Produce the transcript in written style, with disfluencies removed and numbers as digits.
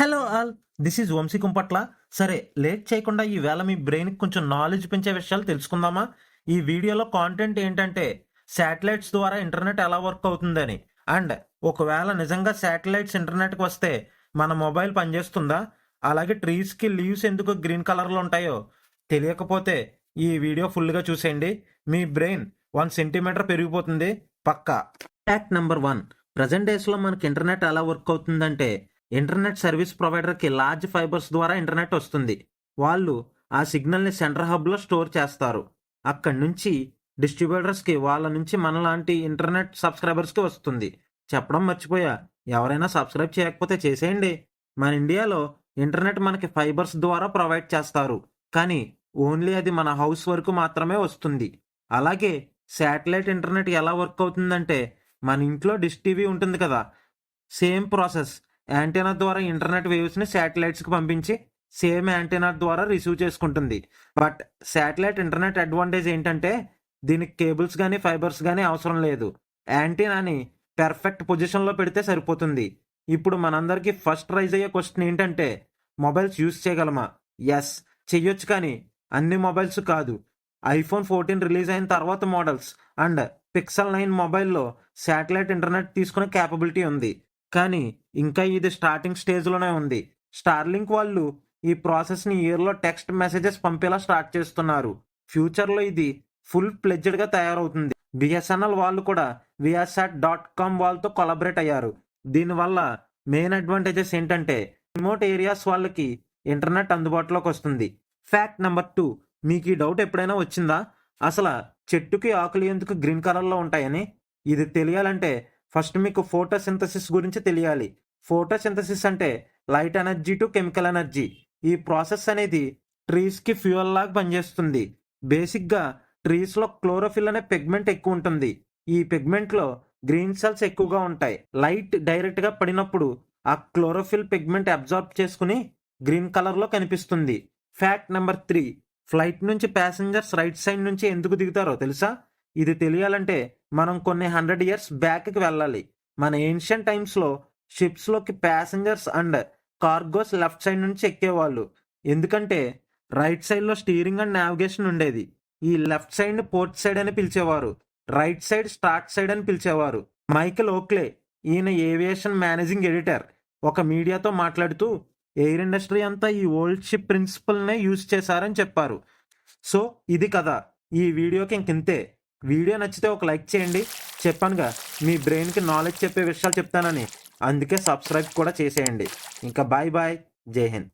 Hello all, this is Vamshi Kumpatla. సరే, late చేయకుండా ఈవేళ మీ బ్రెయిన్కి కొంచెం నాలెడ్జ్ పెంచే విషయాలు తెలుసుకుందామా? ఈ వీడియోలో కాంటెంట్ ఏంటంటే శాటిలైట్స్ ద్వారా ఇంటర్నెట్ ఎలా వర్క్ అవుతుందని. అండ్ ఒకవేళ నిజంగా శాటిలైట్స్ ఇంటర్నెట్కి వస్తే మన మొబైల్ పనిచేస్తుందా? అలాగే ట్రీస్కి లీవ్స్ ఎందుకు గ్రీన్ కలర్లో ఉంటాయో తెలియకపోతే ఈ వీడియో ఫుల్గా చూసేయండి. మీ బ్రెయిన్ 1 సెంటీమీటర్ పెరిగిపోతుంది పక్కా. ఫ్యాక్ట్ నెంబర్ 1, ప్రజెంట్ డేస్లో మనకి ఇంటర్నెట్ ఎలా వర్క్ అవుతుందంటే ఇంటర్నెట్ సర్వీస్ ప్రొవైడర్కి లార్జ్ ఫైబర్స్ ద్వారా ఇంటర్నెట్ వస్తుంది. వాళ్ళు ఆ సిగ్నల్ని సెంటర్ హబ్లో స్టోర్ చేస్తారు. అక్కడి నుంచి డిస్ట్రిబ్యూటర్స్కి వాళ్ళ నుంచి మనలాంటి ఇంటర్నెట్ సబ్స్క్రైబర్స్కి వస్తుంది. చెప్పడం మర్చిపోయా, ఎవరైనా సబ్స్క్రైబ్ చేయకపోతే చేసేయండి. మన ఇండియాలో ఇంటర్నెట్ మనకి ఫైబర్స్ ద్వారా ప్రొవైడ్ చేస్తారు, కానీ ఓన్లీ అది మన హౌస్ వరకు మాత్రమే వస్తుంది. అలాగే శాటిలైట్ ఇంటర్నెట్ ఎలా వర్క్ అవుతుందంటే మన ఇంట్లో డిష్ టీవీ ఉంటుంది కదా, సేమ్ ప్రాసెస్. యాంటెనా ద్వారా ఇంటర్నెట్ వేవ్స్ని శాటిలైట్స్కి పంపించి సేమ్ యాంటెనా ద్వారా రిసీవ్ చేసుకుంటుంది. బట్ శాటిలైట్ ఇంటర్నెట్ అడ్వాంటేజ్ ఏంటంటే దీనికి కేబుల్స్ కానీ ఫైబర్స్ కానీ అవసరం లేదు. యాంటెనాని పెర్ఫెక్ట్ పొజిషన్లో పెడితే సరిపోతుంది. ఇప్పుడు మనందరికీ ఫస్ట్ రైజ్ అయ్యే క్వశ్చన్ ఏంటంటే మొబైల్స్ యూజ్ చేయగలమా? ఎస్, చెయ్యొచ్చు, కానీ అన్ని మొబైల్స్ కాదు. ఐఫోన్ 14 రిలీజ్ అయిన తర్వాత మోడల్స్ అండ్ పిక్సెల్ 9 మొబైల్లో శాటిలైట్ ఇంటర్నెట్ తీసుకునే క్యాపబిలిటీ ఉంది, కానీ ఇంకా ఇది స్టార్టింగ్ స్టేజ్లోనే ఉంది. స్టార్లింక్ వాళ్ళు ఈ ప్రాసెస్ని ఇయర్లో టెక్స్ట్ మెసేజెస్ పంపేలా స్టార్ట్ చేస్తున్నారు. ఫ్యూచర్లో ఇది ఫుల్ ప్లెడ్జ్డ్గా తయారవుతుంది. బిఎస్ఎన్ఎల్ వాళ్ళు కూడా viasat.com వాళ్ళతో కొలాబరేట్ అయ్యారు. దీనివల్ల మెయిన్ అడ్వాంటేజెస్ ఏంటంటే రిమోట్ ఏరియాస్ వాళ్ళకి ఇంటర్నెట్ అందుబాటులోకి వస్తుంది. ఫ్యాక్ట్ నెంబర్ 2, మీకు ఈ డౌట్ ఎప్పుడైనా వచ్చిందా? అసలు చెట్టుకి ఆకులు ఎందుకు గ్రీన్ కలర్లో ఉంటాయని? ఇది తెలియాలంటే ఫస్ట్ మీకు ఫోటోసింథసిస్ గురించి తెలియాలి. ఫోటోసింథసిస్ అంటే light energy to chemical energy. ఈ ప్రాసెస్ అనేది ట్రీస్కి ఫ్యూయల్ లాగా పనిచేస్తుంది. బేసిక్గా ట్రీస్లో క్లోరోఫిల్ అనే పిగ్మెంట్ ఎక్కువ ఉంటుంది. ఈ పిగ్మెంట్లో గ్రీన్ సెల్స్ ఎక్కువగా ఉంటాయి. లైట్ డైరెక్ట్గా పడినప్పుడు ఆ క్లోరోఫిల్ పిగ్మెంట్ అబ్జార్బ్ చేసుకుని గ్రీన్ కలర్లో కనిపిస్తుంది. ఫ్యాక్ట్ నెంబర్ 3, ఫ్లైట్ నుంచి ప్యాసింజర్స్ రైట్ సైడ్ నుంచి ఎందుకు దిగుతారో తెలుసా? ఇది తెలియాలంటే మనం కొన్ని 100 years బ్యాక్కి వెళ్ళాలి. మన ఏన్షియంట్ టైమ్స్లో షిప్స్లోకి passengers and cargos left side నుంచి ఎక్కేవాళ్ళు. ఎందుకంటే రైట్ సైడ్లో స్టీరింగ్ అండ్ నావిగేషన్ ఉండేది. ఈ లెఫ్ట్ సైడ్ని పోర్ట్ సైడ్ అని పిలిచేవారు, రైట్ సైడ్ స్టార్ట్ సైడ్ అని పిలిచేవారు. మైకెల్ ఓక్లే, ఈయన ఏవియేషన్ మేనేజింగ్ ఎడిటర్, ఒక మీడియాతో మాట్లాడుతూ ఎయిర్ ఇండస్ట్రీ అంతా ఈ ఓల్డ్ షిప్ ప్రిన్సిపల్నే యూజ్ చేశారని చెప్పారు. సో ఇది కదా, ఈ వీడియోకి ఇంతే. వీడియో నచ్చితే ఒక లైక్ చేయండి. చెప్పానుగా మీ బ్రెయిన్కి నాలెడ్జ్ చెప్పే విషయాలు చెప్తానని, అందుకే సబ్స్క్రైబ్ కూడా చేసేయండి. ఇంకా బాయ్ బాయ్, జై హింద్.